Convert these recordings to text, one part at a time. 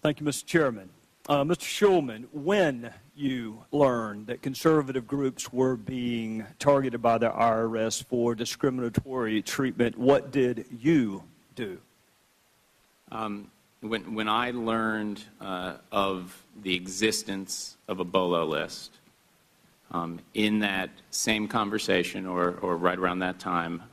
Thank you, Mr. Chairman. Mr. Shulman, when you learned that conservative groups were being targeted by the IRS for discriminatory treatment, what did you do? When I learned of the existence of a BOLO list, in that same conversation or right around that time,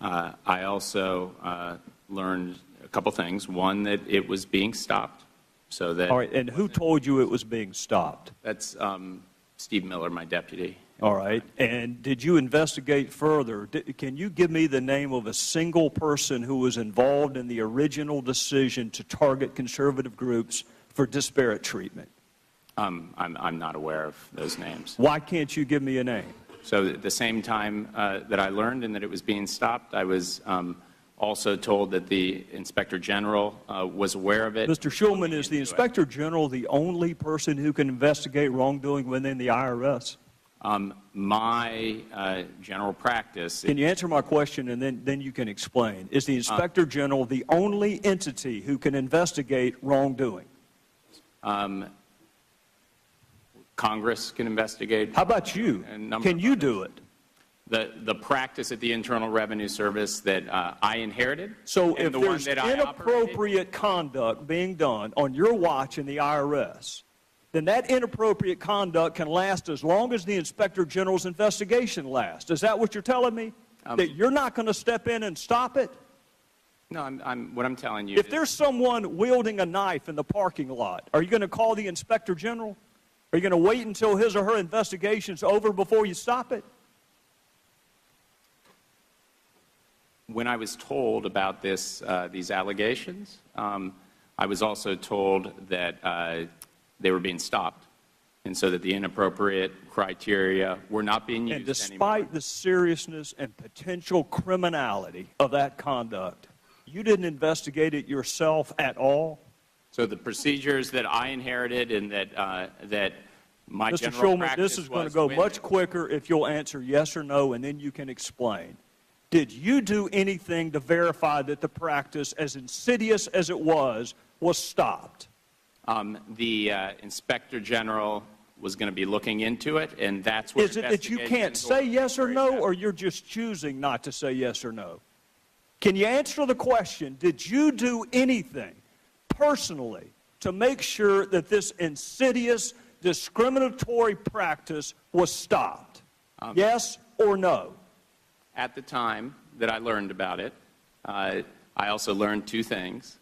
I also learned a couple things. One, that it was being stopped. So that. All right, and who told you it was being stopped? That's Steve Miller, my deputy. All right, and did you investigate further? Can you give me the name of a single person who was involved in the original decision to target conservative groups for disparate treatment? I'm not aware of those names. Why can't you give me a name? So at the same time that I learned and that it was being stopped, I was also told that the Inspector General was aware of it. Mr. Shulman, is the Inspector General the only person who can investigate wrongdoing within the IRS? My general practice. Can you answer my question and then you can explain? Is the Inspector General the only entity who can investigate wrongdoing? Congress can investigate. How about you? Can you do it? The practice at the Internal Revenue Service that I inherited. So if there's inappropriate conduct being done on your watch in the IRS, then that inappropriate conduct can last as long as the Inspector General's investigation lasts. Is that what you're telling me? That you're not going to step in and stop it? No, what I'm telling you. If there's someone wielding a knife in the parking lot, are you going to call the Inspector General? Are you going to wait until his or her investigation's over before you stop it? When I was told about these allegations, I was also told that they were being stopped, and so that the inappropriate criteria were not being used anymore. And despite the seriousness and potential criminality of that conduct, you didn't investigate it yourself at all? So the procedures that I inherited and that my Mr. general Shulman, practice this is going to go much quicker if you'll answer yes or no, and then you can explain. Did you do anything to verify that the practice, as insidious as it was stopped? The Inspector General was going to be looking into it, and that's what. Is it that you can't say yes or no, or you're just choosing not to say yes or no? Can you answer the question, did you do anything personally to make sure that this insidious, discriminatory practice was stopped? Yes or no? At the time that I learned about it, I also learned two things.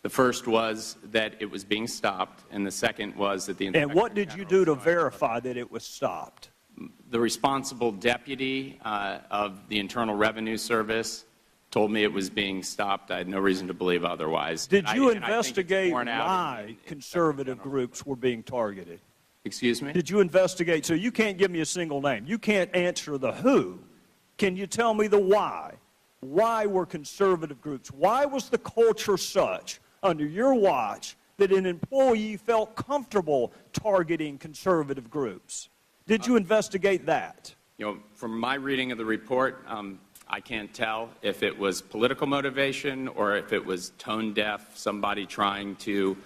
The first was that it was being stopped, and the second was that the Inspector And what did you do to verify that it was stopped? The responsible deputy of the Internal Revenue Service told me it was being stopped. I had no reason to believe otherwise. Did you investigate why conservative groups were being targeted? Excuse me? Did you investigate? So you can't give me a single name. You can't answer the who. Can you tell me the why? Why were conservative groups? Why was the culture such under your watch that an employee felt comfortable targeting conservative groups? Did you investigate that? You know, from my reading of the report, I can't tell if it was political motivation or if it was tone deaf, somebody trying to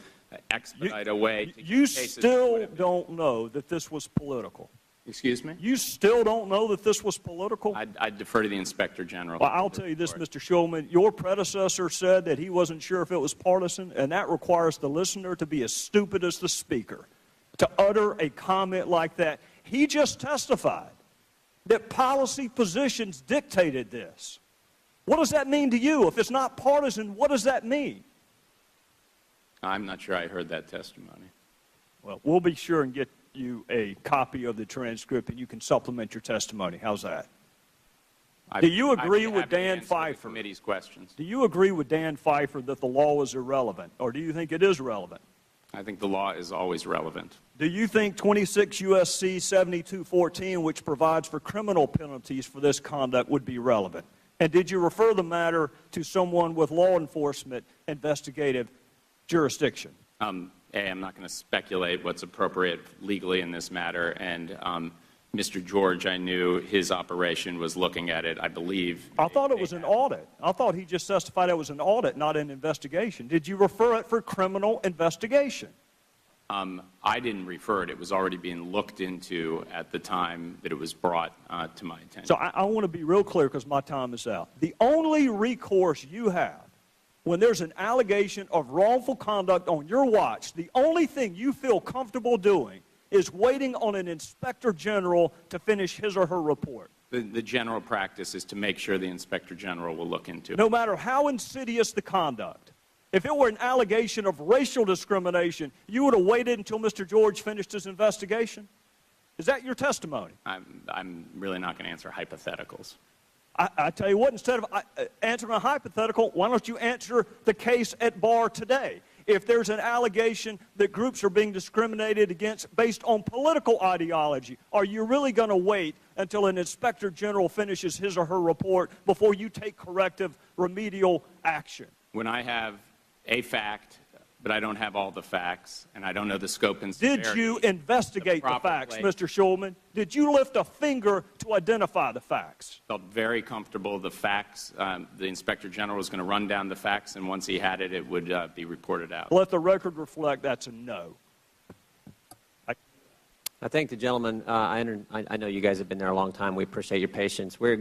expedite a way. You still don't know that this was political. Excuse me? You still don't know that this was political? I'd defer to the Inspector General. Well, I'll tell you this, Mr. Shulman. Your predecessor said that he wasn't sure if it was partisan, and that requires the listener to be as stupid as the speaker to utter a comment like that. He just testified that policy positions dictated this. What does that mean to you? If it's not partisan, what does that mean? I'm not sure I heard that testimony. Well, we'll be sure and get you a copy of the transcript, and you can supplement your testimony. How's that? Do you agree with Dan Pfeiffer? Committee's questions. Do you agree with Dan Pfeiffer that the law is irrelevant, or do you think it is relevant? I think the law is always relevant. Do you think 26 U.S.C. 7214, which provides for criminal penalties for this conduct, would be relevant? And did you refer the matter to someone with law enforcement investigative jurisdiction? I'm not going to speculate what's appropriate legally in this matter, and Mr. George, I knew his operation was looking at it, I believe. I thought it was an audit. I thought he just testified it was an audit, not an investigation. Did you refer it for criminal investigation? I didn't refer it. It was already being looked into at the time that it was brought to my attention. So I want to be real clear because my time is out. The only recourse you have when there's an allegation of wrongful conduct on your watch, the only thing you feel comfortable doing is waiting on an inspector general to finish his or her report. The general practice is to make sure the inspector general will look into it. No matter how insidious the conduct. If it were an allegation of racial discrimination, you would have waited until Mr. George finished his investigation? Is that your testimony? I'm really not going to answer hypotheticals. I tell you what, instead of answering a hypothetical, why don't you answer the case at bar today? If there's an allegation that groups are being discriminated against based on political ideology, are you really going to wait until an inspector general finishes his or her report before you take corrective remedial action? When I have a fact, but I don't have all the facts, and I don't know the scope and severity. Did you investigate the facts, Mr. Shulman? Did you lift a finger to identify the facts? Felt very comfortable. The facts, the inspector general was going to run down the facts, and once he had it, it would be reported out. Let the record reflect that's a no. I thank the gentleman. I know you guys have been there a long time. We appreciate your patience. We're